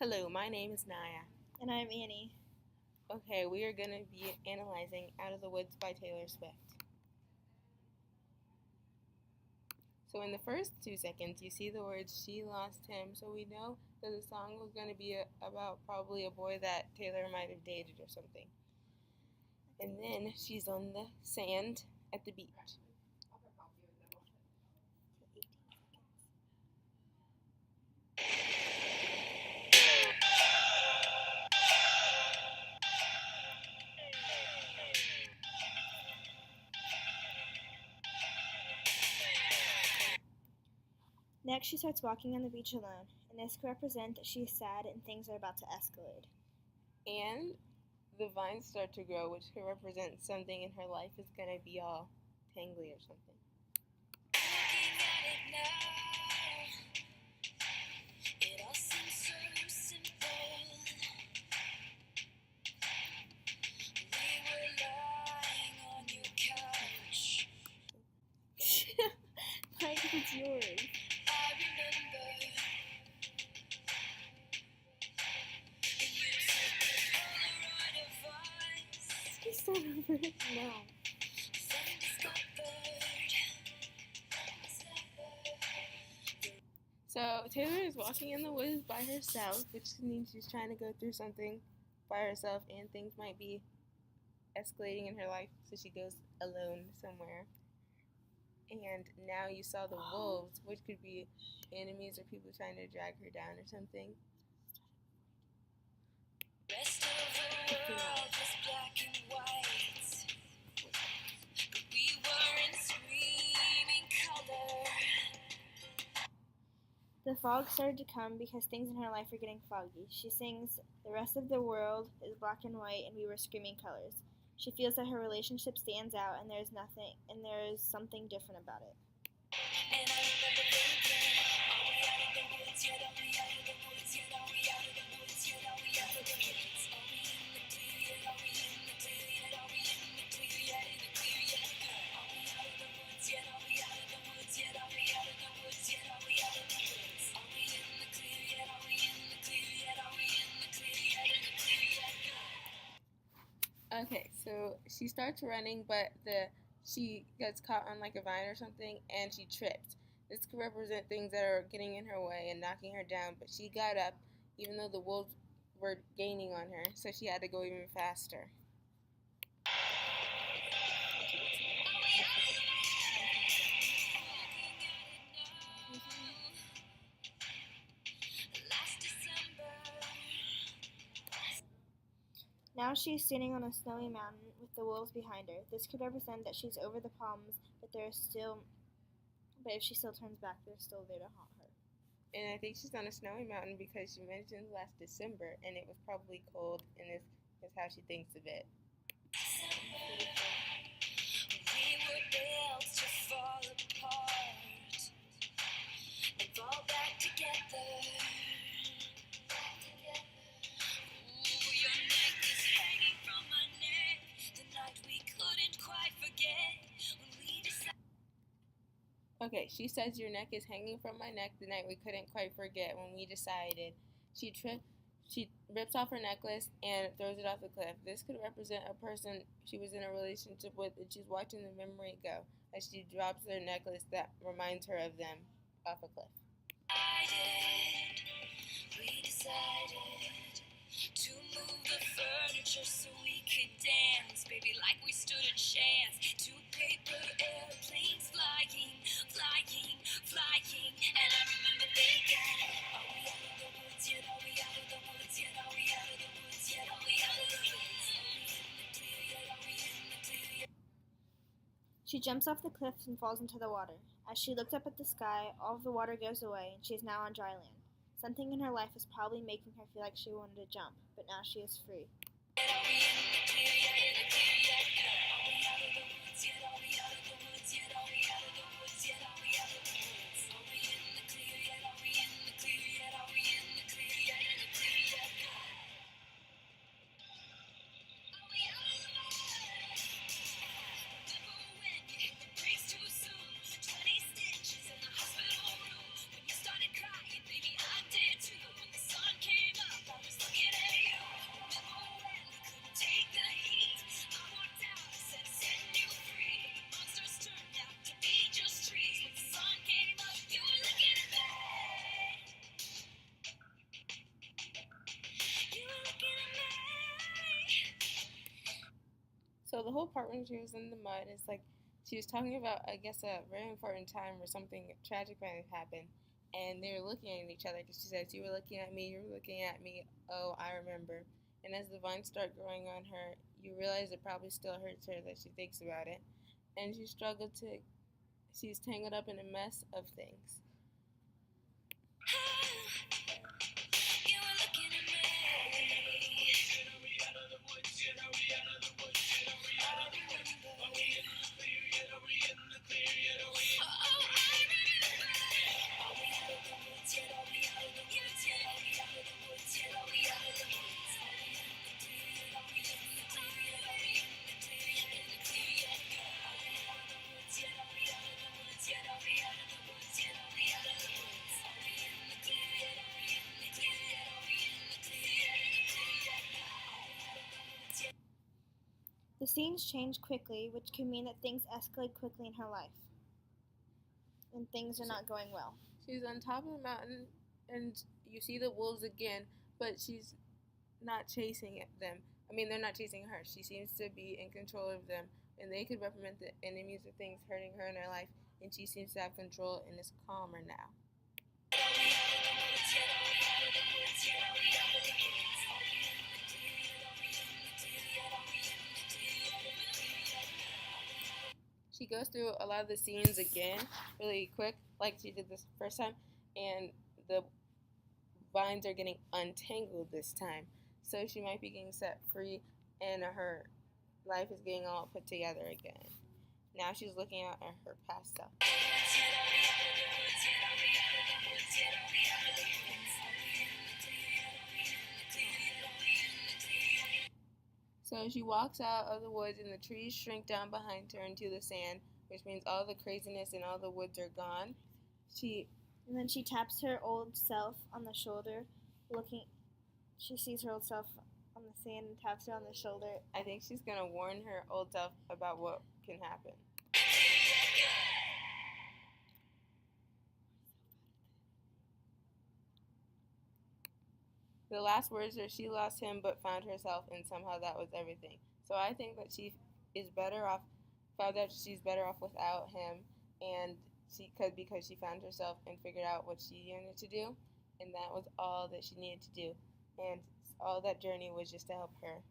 Hello, my name is Nyah. And I'm Annie. Okay, we are going to be analyzing Out of the Woods by Taylor Swift. So in the first 2 seconds, you see the words, she lost him, so we know that the song was going to be about probably a boy that Taylor might have dated or something. And then she's on the sand at the beach. Next, she starts walking on the beach alone, and this could represent that she's sad and things are about to escalate. And the vines start to grow, which could represent something in her life is going to be all tangly or something. Mike, it's yours. Just start over it now. So Taylor is walking in the woods by herself, which means she's trying to go through something by herself and things might be escalating in her life, so she goes alone somewhere. And now you saw the wolves, which could be enemies or people trying to drag her down or something. Rest of the world was black and white, but we were in screaming color. The fog started to come because things in her life are getting foggy. She sings, "The rest of the world is black and white and we were screaming colors." She feels that her relationship stands out and there is something different about it. And I remember thinking, are we out of the woods yet? Are we out of the woods yet? Are we out of the woods yet? Are we out of the woods? Are we in the clear yet? Are we in the clear yet? Are we in the clear yet? In the clear yet? Are we out of the woods yet? Are we out of the woods yet? Are we out of the woods yet? Are we out of the woods? Are we in the clear yet? Are we in the clear yet? Are we in the clear yet? In the clear yet? Okay, so she starts running, but she gets caught on like a vine or something, and she trips. This could represent things that are getting in her way and knocking her down, but she got up even though the wolves were gaining on her, so she had to go even faster. Now she is standing on a snowy mountain with the wolves behind her. This could represent that she's over the palms, but if she still turns back, they're still there to haunt her. And I think she's on a snowy mountain because she mentioned last December, and it was probably cold, and this is how she thinks of it. We were built to fall apart and fall back together. Ooh, your neck is hanging from my neck. The night we couldn't quite forget when we decided. Okay, she says your neck is hanging from my neck the night we couldn't quite forget when we decided. She rips off her necklace and throws it off the cliff. This could represent a person she was in a relationship with and she's watching the memory go as she drops their necklace that reminds her of them off a cliff. We decided to move the furniture so we could dance, baby, like we stood a chance. Two paper airplanes flying, and I remember thinking, are we out of the woods yet? Are we out of the woods yet? Are we out of the woods yet? Are we out of the woods? Are we in the clear yet? Are we in the clear yet? She jumps off the cliff and falls into the water. As she looks up at the sky, all of the water goes away and she is now on dry land. Something in her life is probably making her feel like she wanted to jump, but now she is free. Are we in the clear yet? In the clear yet? Are we out of the woods yet? Are we out of the woods yet? Are we out of the woods yet? Are we out of the woods? Are we in the clear yet? Are we in the clear yet? Are we in the clear yet? In the clear yet? Are we out of the woods? Remember when you hit the brakes too soon? 20 stitches in the hospital room. When you started crying, baby, I did too. When the sun came up, So the whole part when she was in the mud is like she was talking about, I guess, a very important time where something tragic might have happened, and they were looking at each other because she says, "You were looking at me. You were looking at me. Oh, I remember." And as the vines start growing on her, you realize it probably still hurts her that she thinks about it, and she struggled to. She's tangled up in a mess of things. You were looking at me. The scenes change quickly, which can mean that things escalate quickly in her life, and things are not going well. She's on top of the mountain, and you see the wolves again, but she's not chasing them. I mean, they're not chasing her. She seems to be in control of them, and they could represent the enemies or things hurting her in her life, and she seems to have control and is calmer now. She goes through a lot of the scenes again really quick, like she did this first time, and the vines are getting untangled this time. So she might be getting set free, and her life is getting all put together again. Now she's looking out at her past self. So she walks out of the woods, and the trees shrink down behind her into the sand, which means all the craziness and all the woods are gone. And then she taps her old self on the shoulder, she sees her old self on the sand and taps her on the shoulder. I think she's gonna warn her old self about what can happen. The last words are, "She lost him but found herself, and somehow that was everything." So I think that she is better off, found out she's better off without him, and because she found herself and figured out what she wanted to do, and that was all that she needed to do, and all that journey was just to help her